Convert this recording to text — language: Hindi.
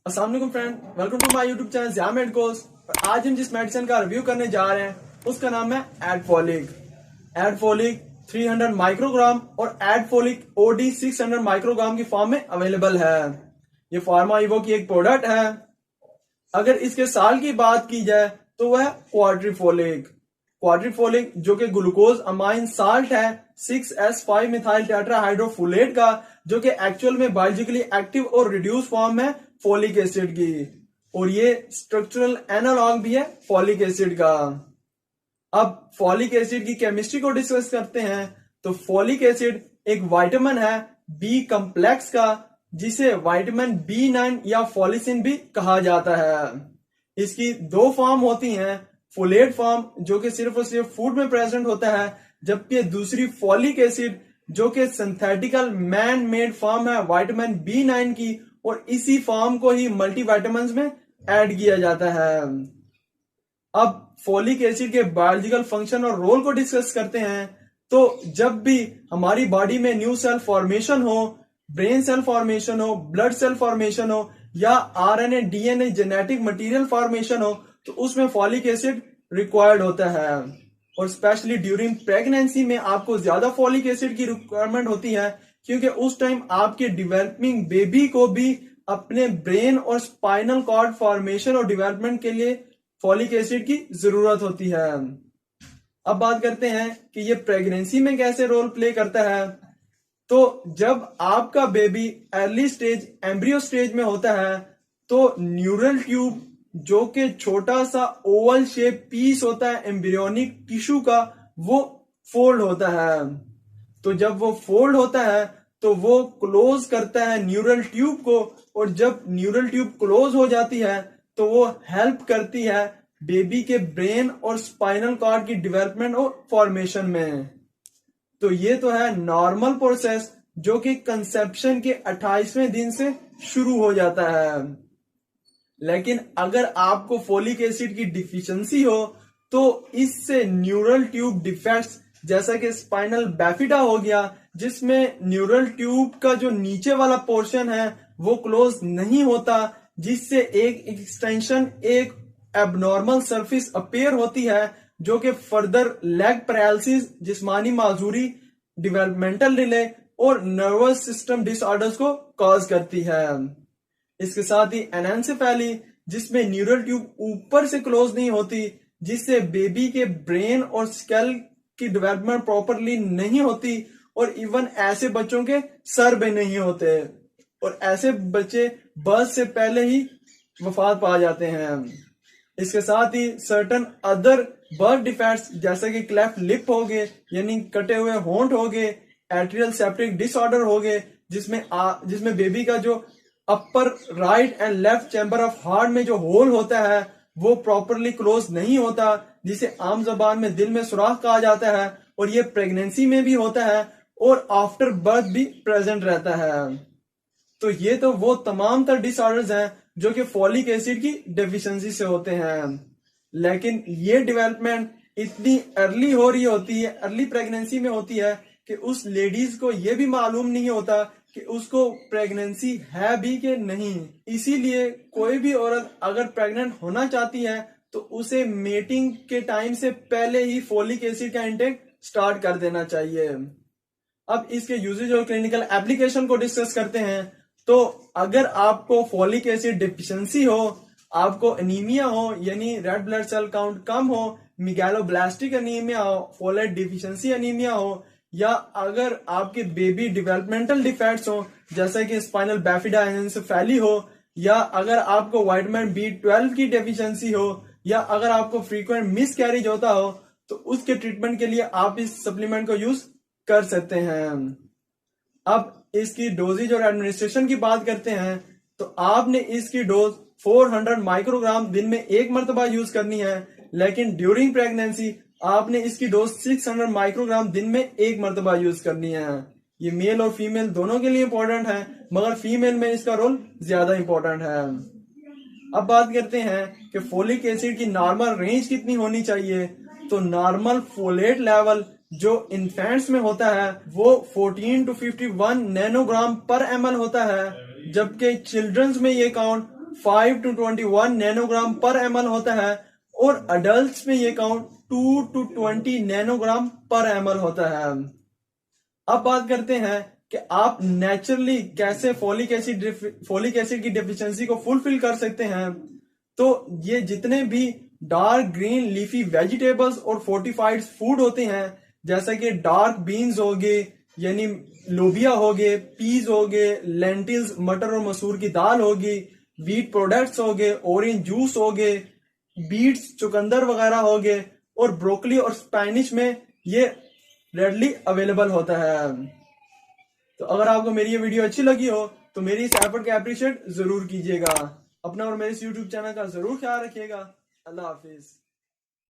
अस्सलाम वालेकुम friend, welcome to my YouTube channel Zia medicos. और आज हम जिस मेडिसिन का रिव्यू करने जा रहे हैं उसका नाम है एडफोलिक। एडफोलिक 300 माइक्रोग्राम और एडफोलिक ओडी 600 माइक्रोग्राम की फॉर्म में अवेलेबल है। ये फार्मा इवो की एक प्रोडक्ट है। अगर इसके साल की बात की जाए तो वह क्वाड्रिफोलिक क्वाड्रिफोलिक जो कि ग्लूकोज अमाइन साल्ट है 6s5 मिथाइल टेट्राहाइड्रोफोलेट का, जो कि एक्चुअल में बायोलॉजिकली एक्टिव और रिड्यूस फॉर्म है फोलिक एसिड की, और ये स्ट्रक्चरल एनालॉग भी है फोलिक एसिड का। अब फोलिक एसिड की केमिस्ट्री को डिस्कस करते हैं। तो फोलिक एसिड एक विटामिन है बी कॉम्प्लेक्स का, जिसे विटामिन B9 या फोलिसिन भी कहा जाता है। इसकी दो फॉर्म होती हैं, फोलेट फॉर्म जो कि सिर्फ और सिर्फ फूड में प्रेजेंट होता है, जबकि दूसरी फोलिक एसिड जो कि सिंथेटिकल मैन मेड फॉर्म है विटामिन B9 की, और इसी फॉर्म को ही मल्टीविटामिन्स में ऐड किया जाता है। अब फोलिक एसिड के बायोलॉजिकल फंक्शन और रोल को डिस्कस करते हैं। तो जब भी हमारी बॉडी में न्यू सेल फॉर्मेशन हो, ब्रेन सेल फॉर्मेशन हो, ब्लड सेल फॉर्मेशन हो, या RNA DNA genetic material formation हो, तो उसमें फोलिक एसिड रिक्वायर्ड होता है। और स्पेशली ड्यूरिंग प्रेगनेंसी में आपको ज्यादा फोलिक एसिड की रिक्वायरमेंट होती है, क्योंकि उस टाइम आपके डेवलपिंग बेबी को भी अपने ब्रेन और स्पाइनल कॉर्ड फॉर्मेशन और डेवलपमेंट के लिए फोलिक एसिड की जरूरत होती है। अब बात करते हैं कि ये प्रेगनेंसी में कैसे रोल प्ले करता है। तो जब आपका baby early stage embryo stage में होता है, तो न्यूरल ट्यूब जो कि छोटा सा ओवल शेप पीस होता है एम्ब्रियोनिक टिश्यू का, वो फोल्ड होता है। तो जब वो फोल्ड होता है तो वो क्लोज करता है न्यूरल ट्यूब को, और जब न्यूरल ट्यूब क्लोज हो जाती है तो वो हेल्प करती है बेबी के ब्रेन और स्पाइनल कॉर्ड की डेवलपमेंट और फॉर्मेशन में। तो ये तो है नॉर्मल प्रोसेस जो कि कंसेप्शन के 28वें दिन से शुरू हो जाता है। लेकिन अगर आपको फोलिक एसिड की डिफिशियंसी हो तो इससे न्यूरल ट्यूब डिफेक्ट्स जैसा कि स्पाइनल बैफिडा हो गया, जिसमें न्यूरल ट्यूब का जो नीचे वाला पोर्शन है वो क्लोज नहीं होता, जिससे एक एक्सटेंशन एक एबनॉर्मल सरफेस अपीयर होती है, जो कि फर्दर लेग पैरालिसिस, जिस्मानी माजूरी, डेवलपमेंटल डिले और नर्वस सिस्टम डिसऑर्डर्स को कॉज करती है। इसके साथ ही एनेंसेफेली, जिसमें न्यूरल ट्यूब ऊपर से क्लोज नहीं होती, जिससे बेबी के ब्रेन और स्केल की डेवलपमेंट प्रॉपरली नहीं होती, और इवन ऐसे बच्चों के सर भी नहीं होते, और ऐसे बच्चे बर्थ से पहले ही वफात पा जाते हैं। इसके साथ ही सर्टन अदर बर्थ डिफेक्ट्स जैसे कि क्लेफ्ट लिप हो गए, यानी कटे हुए होंठ हो गए, एट्रियल सेप्टिक डिसऑर्डर हो गए, जिसमें बेबी का जो upper right and left chamber of heart में जो होल होता है वो प्रॉपरली क्लोज नहीं होता, जिसे आम जबान में दिल में सुराख कहा जाता है, और ये प्रेगनेंसी में भी होता है और आफ्टर बर्थ भी प्रेजेंट रहता है। तो ये तो वो तमाम तर डिसऑर्डर्स हैं जो कि फोलिक एसिड की डेफिशिएंसी से होते हैं। लेकिन ये डेवलपमेंट इतनी अर्ली हो रही होती है, अर्ली प्रेगनेंसी में होती है, कि उस लेडीज को ये भी मालूम नहीं होता कि उसको प्रेगनेंसी है भी कि नहीं। इसीलिए कोई भी औरत अगर प्रेग्नेंट होना चाहती है तो उसे मेटिंग के टाइम से पहले ही फोलिक एसिड का इंटेक स्टार्ट कर देना चाहिए। अब इसके यूजेज और क्लिनिकल एप्लीकेशन को डिस्कस करते हैं। तो अगर आपको फोलिक एसिड डिफिशियंसी हो, आपको एनीमिया हो यानी रेड ब्लड सेल काउंट कम हो, मेगालोब्लास्टिक एनीमिया हो, फोलेट डिफिशियंसी एनीमिया हो, या अगर आपके बेबी डेवलपमेंटल डिफेक्ट्स हो जैसे कि स्पाइनल बैफिडा एनेंसेफेली हो, या अगर आपको विटामिन B12 की डेफिशिएंसी हो, या अगर आपको फ्रीक्वेंट मिस कैरेज होता हो, तो उसके ट्रीटमेंट के लिए आप इस सप्लीमेंट को यूज कर सकते हैं। अब इसकी डोजेज और एडमिनिस्ट्रेशन की बात करते हैं। तो आपने इसकी डोज 400 माइक्रोग्राम दिन में एक मरतबा यूज करनी है, लेकिन ड्यूरिंग प्रेगनेंसी आपने इसकी डोज 600 माइक्रोग्राम दिन में एक मरतबा यूज करनी है। ये मेल और फीमेल दोनों के लिए इंपॉर्टेंट है, मगर फीमेल में इसका रोल ज्यादा इंपॉर्टेंट है। अब बात करते हैं कि फोलिक एसिड की नॉर्मल रेंज कितनी होनी चाहिए। तो नॉर्मल फोलेट लेवल जो इन्फेंट्स में होता है वो 14 to 51 नैनोग्राम पर ml होता है, जबकि चिल्ड्रंस में ये काउंट 5 to 21 नैनोग्राम पर ml होता है और अडल्ट में ये काउंट 2 to 20 नैनोग्राम पर ml होता है। अब बात करते हैं कि आप नेचुरली कैसे फोलिक एसिड की डेफिशिएंसी को फुलफिल कर सकते हैं। तो ये जितने भी डार्क ग्रीन लीफी वेजिटेबल्स और फोर्टिफाइड फूड होते हैं, जैसा कि डार्क बीन्स हो गए यानी लोबिया हो गए, पीज हो गए, लेंटिल्स मटर और मसूर की दाल हो गई, व्हीट प्रोडक्ट्स हो गए, ऑरेंज जूस हो गए, बीट्स चुकंदर वगैरह हो गए और ब्रोकली और स्पेनिश में ये रेडली अवेलेबल होता है। तो अगर आपको मेरी ये वीडियो अच्छी लगी हो तो मेरी इस एफर्ट को अप्रिशिएट जरूर कीजिएगा। अपना और मेरे इस यूट्यूब चैनल का जरूर ख्याल रखिएगा। अल्लाह हाफिज।